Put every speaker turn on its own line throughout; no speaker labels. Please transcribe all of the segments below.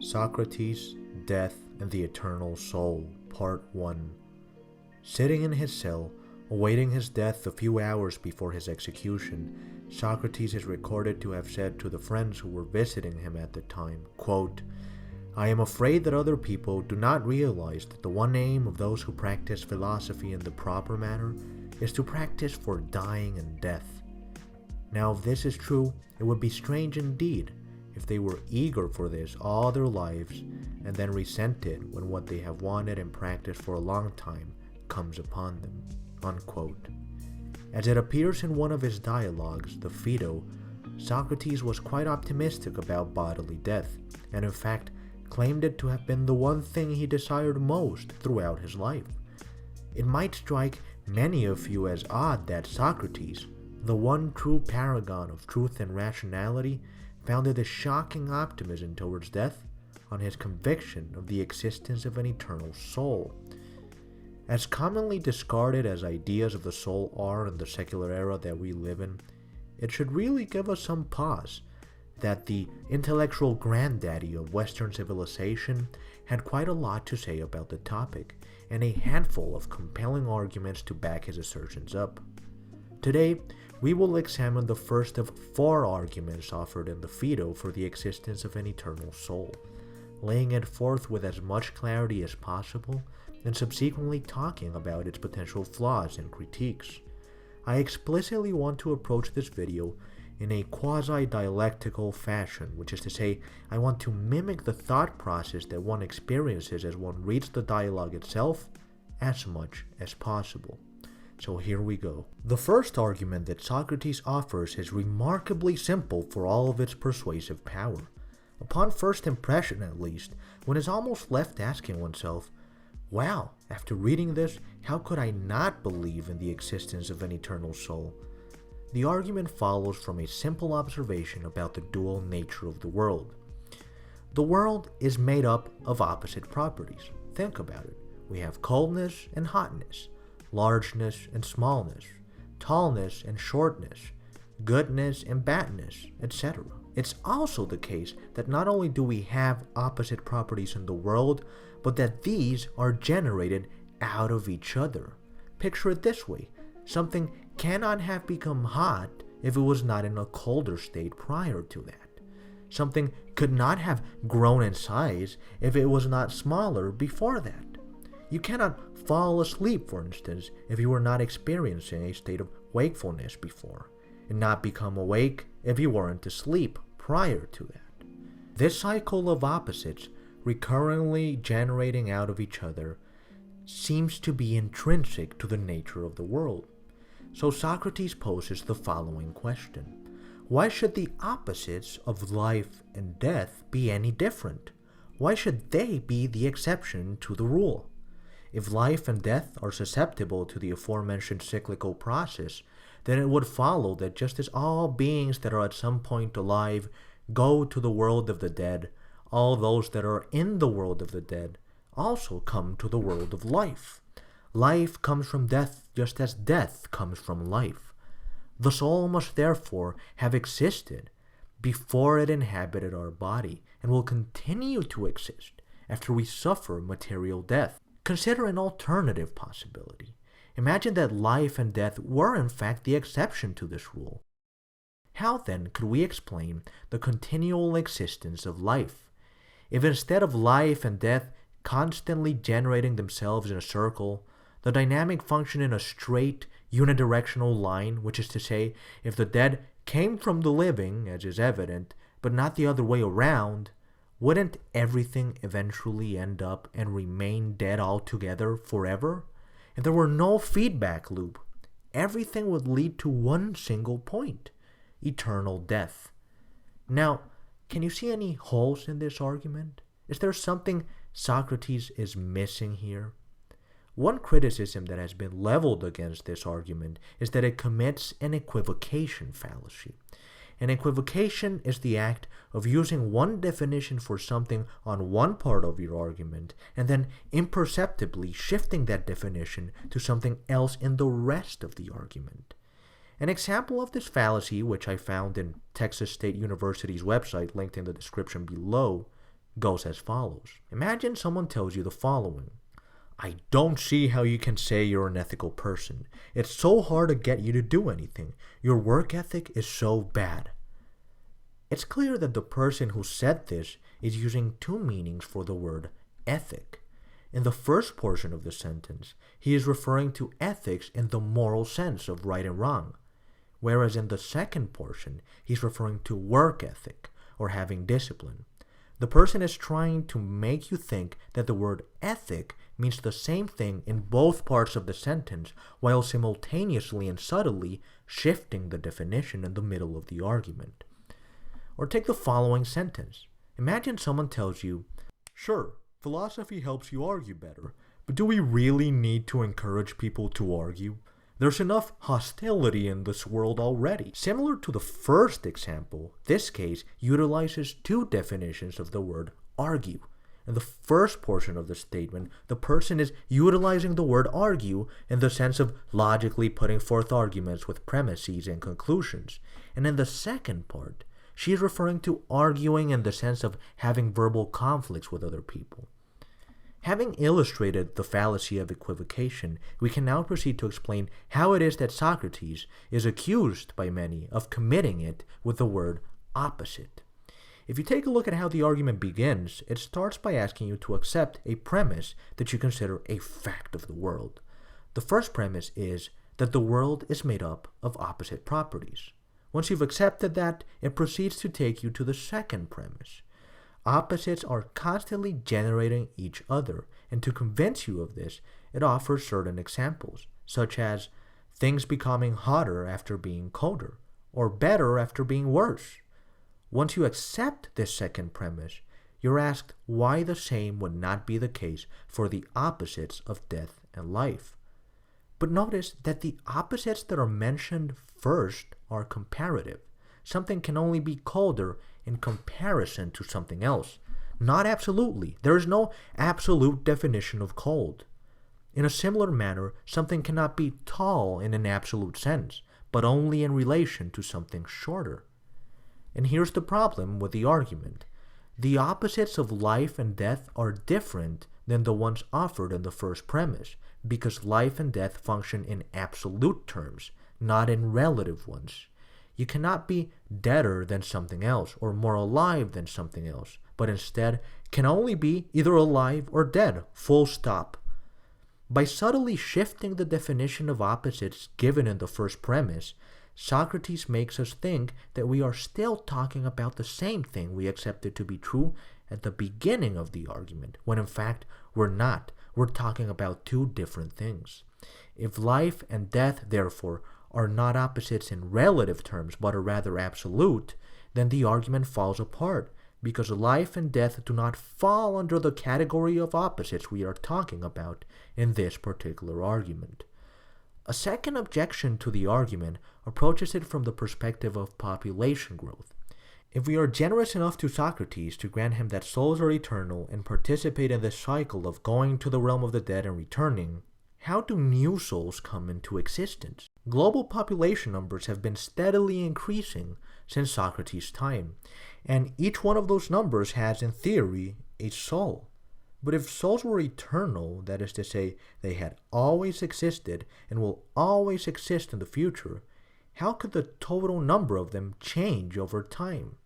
Socrates, Death and the Eternal Soul, Part 1. Sitting in his cell, awaiting his death a few hours before his execution, Socrates is recorded to have said to the friends who were visiting him at the time, quote, "I am afraid that other people do not realize that the one aim of those who practice philosophy in the proper manner is to practice for dying and death. Now if this is true, it would be strange indeed if they were eager for this all their lives and then resent it when what they have wanted and practiced for a long time comes upon them." Unquote. As it appears in one of his dialogues, the Phaedo, Socrates was quite optimistic about bodily death, and in fact claimed it to have been the one thing he desired most throughout his life. It might strike many of you as odd that Socrates, the one true paragon of truth and rationality, founded this shocking optimism towards death on his conviction of the existence of an eternal soul. As commonly discarded as ideas of the soul are in the secular era that we live in, it should really give us some pause that the intellectual granddaddy of Western civilization had quite a lot to say about the topic, and a handful of compelling arguments to back his assertions up. Today, we will examine the first of 4 arguments offered in the Phaedo for the existence of an eternal soul, laying it forth with as much clarity as possible, and subsequently talking about its potential flaws and critiques. I explicitly want to approach this video in a quasi-dialectical fashion, which is to say, I want to mimic the thought process that one experiences as one reads the dialogue itself as much as possible. So here we go. The first argument that Socrates offers is remarkably simple for all of its persuasive power. Upon first impression at least, one is almost left asking oneself, wow, after reading this, how could I not believe in the existence of an eternal soul? The argument follows from a simple observation about the dual nature of the world. The world is made up of opposite properties. Think about it. We have coldness and hotness, largeness and smallness, tallness and shortness, goodness and badness, etc. It's also the case that not only do we have opposite properties in the world, but that these are generated out of each other. Picture it this way. Something cannot have become hot if it was not in a colder state prior to that. Something could not have grown in size if it was not smaller before that. You cannot fall asleep, for instance, if you were not experiencing a state of wakefulness before, and not become awake if you weren't asleep prior to that. This cycle of opposites, recurrently generating out of each other, seems to be intrinsic to the nature of the world. So Socrates poses the following question. Why should the opposites of life and death be any different? Why should they be the exception to the rule? If life and death are susceptible to the aforementioned cyclical process, then it would follow that just as all beings that are at some point alive go to the world of the dead, all those that are in the world of the dead also come to the world of life. Life comes from death just as death comes from life. The soul must therefore have existed before it inhabited our body and will continue to exist after we suffer material death. Consider an alternative possibility. Imagine that life and death were in fact the exception to this rule. How then could we explain the continual existence of life? If instead of life and death constantly generating themselves in a circle, the dynamic function in a straight, unidirectional line, which is to say, if the dead came from the living, as is evident, but not the other way around, wouldn't everything eventually end up and remain dead altogether forever? If there were no feedback loop, everything would lead to one single point: eternal death. Now, can you see any holes in this argument? Is there something Socrates is missing here? One criticism that has been leveled against this argument is that it commits an equivocation fallacy. An equivocation is the act of using one definition for something on one part of your argument and then imperceptibly shifting that definition to something else in the rest of the argument. An example of this fallacy, which I found in Texas State University's website linked in the description below, goes as follows. Imagine someone tells you the following. I don't see how you can say you're an ethical person. It's so hard to get you to do anything. Your work ethic is so bad. It's clear that the person who said this is using two meanings for the word ethic. In the first portion of the sentence, he is referring to ethics in the moral sense of right and wrong, whereas in the second portion, he's referring to work ethic or having discipline. The person is trying to make you think that the word ethic means the same thing in both parts of the sentence, while simultaneously and subtly shifting the definition in the middle of the argument. Or take the following sentence. Imagine someone tells you, sure, philosophy helps you argue better, but do we really need to encourage people to argue? There's enough hostility in this world already. Similar to the first example, this case utilizes two definitions of the word argue. In the first portion of the statement, the person is utilizing the word argue in the sense of logically putting forth arguments with premises and conclusions. And in the second part, she is referring to arguing in the sense of having verbal conflicts with other people. Having illustrated the fallacy of equivocation, we can now proceed to explain how it is that Socrates is accused by many of committing it with the word opposite. If you take a look at how the argument begins, it starts by asking you to accept a premise that you consider a fact of the world. The first premise is that the world is made up of opposite properties. Once you've accepted that, it proceeds to take you to the second premise. Opposites are constantly generating each other, and to convince you of this, it offers certain examples, such as things becoming hotter after being colder, or better after being worse. Once you accept this second premise, you're asked why the same would not be the case for the opposites of death and life. But notice that the opposites that are mentioned first are comparative. Something can only be colder in comparison to something else. Not absolutely. There is no absolute definition of cold. In a similar manner, something cannot be tall in an absolute sense, but only in relation to something shorter. And here's the problem with the argument. The opposites of life and death are different than the ones offered in the first premise, because life and death function in absolute terms, not in relative ones. You cannot be deader than something else or more alive than something else, but instead can only be either alive or dead, full stop. By subtly shifting the definition of opposites given in the first premise, Socrates makes us think that we are still talking about the same thing we accepted to be true at the beginning of the argument, when in fact we're not. We're talking about two different things. If life and death, therefore, are not opposites in relative terms, but are rather absolute, then the argument falls apart, because life and death do not fall under the category of opposites we are talking about in this particular argument. A second objection to the argument approaches it from the perspective of population growth. If we are generous enough to Socrates to grant him that souls are eternal and participate in the cycle of going to the realm of the dead and returning, how do new souls come into existence? Global population numbers have been steadily increasing since Socrates' time, and each one of those numbers has, in theory, a soul. But if souls were eternal, that is to say, they had always existed and will always exist in the future, how could the total number of them change over time?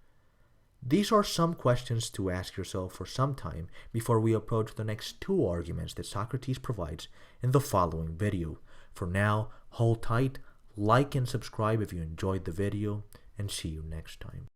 These are some questions to ask yourself for some time before we approach the next two arguments that Socrates provides in the following video. For now, hold tight, like and subscribe if you enjoyed the video, and see you next time.